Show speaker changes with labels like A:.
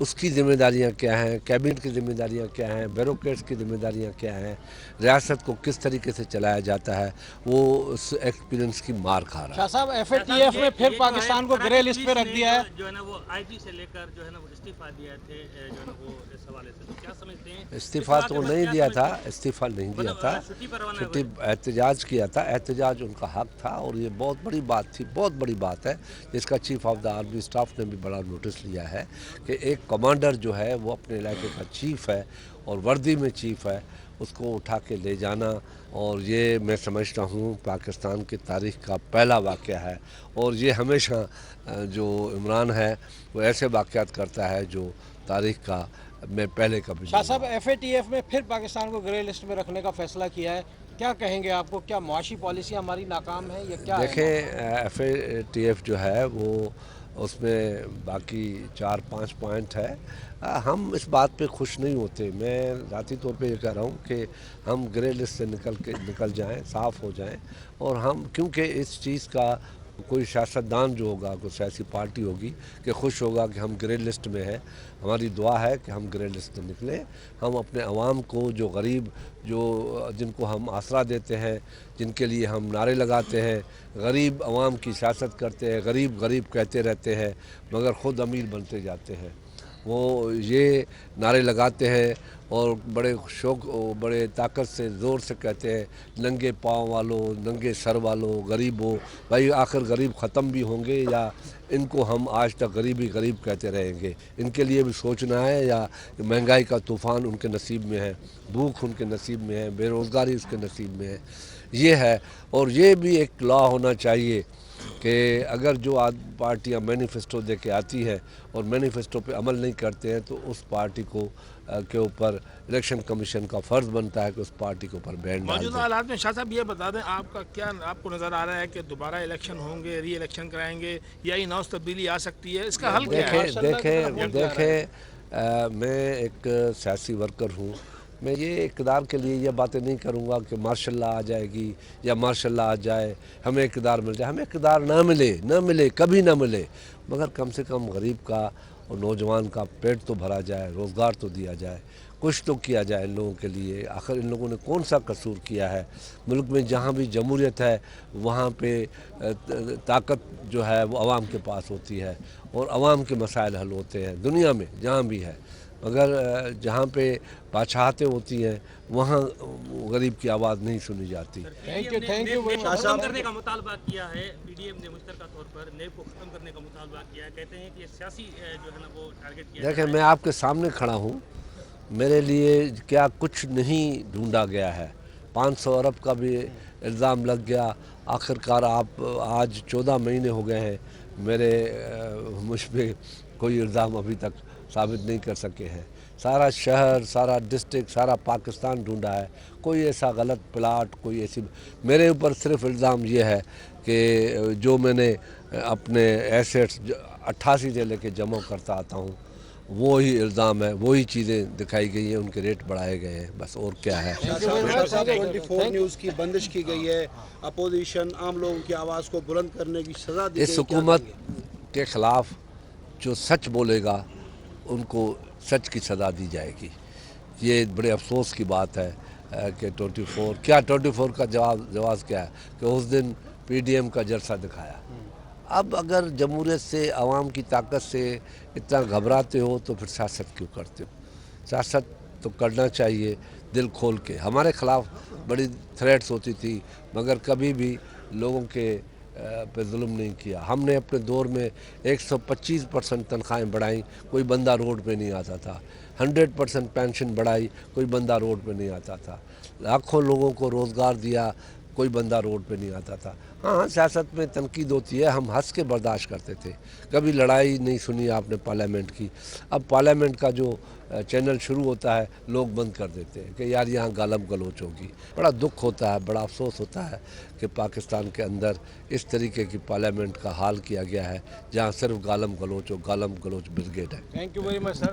A: اس کی ذمہ داریاں کیا ہیں، کیبنٹ کی ذمہ داریاں کیا ہیں، بیوروکریٹس کی ذمہ داریاں کیا ہیں، ریاست کو کس طریقے سے چلایا جاتا ہے، وہ اس ایکسپیرینس کی مار کھا رہا ہے۔
B: شاہ صاحب FATF میں پھر پاکستان کو گرے لسٹ پہ رکھ دیا ہے۔
C: جو ہے نا وہ IG سے لے کر جو ہے نا وہ استعفیٰ دیا تھے جو ہے نا وہ اس حوالے سے کیا سمجھتے ہیں؟
A: استعفیٰ تو نہیں دیا تھا، استعفیٰ نہیں دیا تھا، چھٹی احتجاج کیا تھا، احتجاج ان کا حق تھا، اور یہ بہت بڑی بات تھی، بہت بڑی بات ہے جس کا chief of the army staff نے بھی بڑا نوٹس لیا ہے کہ ایک کمانڈر جو ہے وہ اپنے علاقے کا چیف ہے اور وردی میں چیف ہے، اس کو اٹھا کے لے جانا، اور یہ میں سمجھتا ہوں پاکستان کی تاریخ کا پہلا واقعہ ہے، اور یہ ہمیشہ جو عمران ہے وہ ایسے واقعات کرتا ہے جو تاریخ کا میں پہلے کبھی
B: شاہ صاحب FATF میں پھر پاکستان کو گرے لسٹ میں رکھنے کا فیصلہ کیا ہے، کیا کہیں گے آپ کو؟ کیا معاشی پالیسی ہماری ناکام ہے یا کیا ہے؟
A: دیکھیں FATF جو ہے وہ اس میں باقی 4-5 پوائنٹ ہے، ہم اس بات پہ خوش نہیں ہوتے، میں ذاتی طور پہ یہ کہہ رہا ہوں کہ ہم گرے لسٹ سے نکل جائیں، صاف ہو جائیں، اور ہم کیونکہ اس چیز کا کوئی سیاستدان جو ہوگا، کوئی سیاسی پارٹی ہوگی کہ خوش ہوگا کہ ہم گرے لسٹ میں ہیں، ہماری دعا ہے کہ ہم گرے لسٹ سے نکلیں، ہم اپنے عوام کو جو غریب جن کو ہم آسرا دیتے ہیں، جن کے لیے ہم نعرے لگاتے ہیں، غریب عوام کی سیاست کرتے ہیں، غریب غریب کہتے رہتے ہیں مگر خود امیر بنتے جاتے ہیں، وہ یہ نعرے لگاتے ہیں اور بڑے شوق بڑے طاقت سے زور سے کہتے ہیں ننگے پاؤں والوں، ننگے سر والوں، غریبوں، بھائی آخر غریب ختم بھی ہوں گے یا ان کو ہم آج تک غریب ہی غریب کہتے رہیں گے؟ ان کے لیے بھی سوچنا ہے، یا مہنگائی کا طوفان ان کے نصیب میں ہے، بھوک ان کے نصیب میں ہے، بے روزگاری اس کے نصیب میں ہے، یہ ہے۔ اور یہ بھی ایک لا ہونا چاہیے کہ اگر جو پارٹیاں مینیفیسٹو دے کے آتی ہیں اور مینیفیسٹو پہ عمل نہیں کرتے ہیں تو اس پارٹی کے اوپر الیکشن کمیشن کا فرض بنتا ہے کہ اس پارٹی کے اوپر بین ڈال
D: موجودہ
A: دے۔
D: حالات میں شاہ صاحب یہ بتا دیں آپ کو نظر آ رہا ہے کہ دوبارہ الیکشن ہوں گے، ری الیکشن کرائیں گے یا یہ نوز تبدیلی آ سکتی ہے؟ اس کا حل کیا ہے؟
A: دیکھیں میں ایک سیاسی ورکر ہوں، میں یہ اقتدار کے لیے یہ باتیں نہیں کروں گا کہ ماشاء اللہ آ جائے گی یا ماشاء اللہ آ جائے، ہمیں اقتدار مل جائے، ہمیں اقتدار نہ ملے کبھی نہ ملے، مگر کم سے کم غریب کا اور نوجوان کا پیٹ تو بھرا جائے، روزگار تو دیا جائے، کچھ تو کیا جائے ان لوگوں کے لیے۔ آخر ان لوگوں نے کون سا قصور کیا ہے؟ ملک میں جہاں بھی جمہوریت ہے وہاں پہ طاقت جو ہے وہ عوام کے پاس ہوتی ہے اور عوام کے مسائل حل ہوتے ہیں، دنیا میں جہاں بھی ہے، مگر جہاں پہ بادشاہتیں ہوتی ہیں وہاں غریب کی آواز نہیں سنی جاتی۔
B: تھینک یو
C: ختم کرنے کا مطالبہ کیا ہے، PDM نے مشترکہ طور پر نیب کو ختم کرنے کا مطالبہ کیا ہے، کہتے ہیں کہ یہ سیاسی جو ہے نا وہ ٹارگٹ کیا
A: دیکھیں میں آپ کے سامنے کھڑا ہوں، میرے لیے کیا کچھ نہیں ڈھونڈا گیا ہے، 500 ارب کا بھی الزام لگ گیا، آخرکار آپ آج 14 مہینے ہو گئے ہیں، مجھ پہ کوئی الزام ابھی تک ثابت نہیں کر سکے ہیں، سارا شہر، سارا ڈسٹرکٹ، سارا پاکستان ڈھونڈا ہے، کوئی ایسا غلط پلاٹ، کوئی ایسی، میرے اوپر صرف الزام یہ ہے کہ جو میں نے اپنے ایسیٹس 88 سے لے کے جمع کرتا آتا ہوں وہی الزام ہے، وہی چیزیں دکھائی گئی ہیں، ان کے ریٹ بڑھائے گئے ہیں، بس اور کیا ہے۔
E: 24 نیوز کی بندش کی گئی ہے، اپوزیشن عام لوگوں کی آواز کو بلند کرنے کی سزا دی گئی،
A: اس حکومت کے خلاف جو سچ بولے گا ان کو سچ کی سزا دی جائے گی۔ یہ بڑے افسوس کی بات ہے کہ 24 کا جواز کیا ہے کہ اس دن PDM کا جلسہ دکھایا۔ اب اگر جمہوریت سے، عوام کی طاقت سے اتنا گھبراتے ہو تو پھر سیاست کیوں کرتے ہو؟ سیاست تو کرنا چاہیے دل کھول کے۔ ہمارے خلاف بڑی تھریٹس ہوتی تھی مگر کبھی بھی لوگوں کے پہ ظلم نہیں کیا۔ ہم نے اپنے دور میں 125% تنخواہیں بڑھائیں، کوئی بندہ روڈ پہ نہیں آتا تھا، 100% پینشن بڑھائی، کوئی بندہ روڈ پہ نہیں آتا تھا، لاکھوں لوگوں کو روزگار دیا، کوئی بندہ روڈ پہ نہیں آتا تھا۔ ہاں سیاست میں تنقید ہوتی ہے، ہم ہنس کے برداشت کرتے تھے، کبھی لڑائی نہیں سنی آپ نے پارلیمنٹ کی۔ اب پارلیمنٹ کا جو چینل شروع ہوتا ہے لوگ بند کر دیتے ہیں کہ یار یہاں گالم گلوچ ہوگی۔ بڑا دکھ ہوتا ہے، بڑا افسوس ہوتا ہے کہ پاکستان کے اندر اس طریقے کی پارلیمنٹ کا حال کیا گیا ہے جہاں صرف گالم گلوچ بریگیڈ ہے۔
B: Thank you very much sir.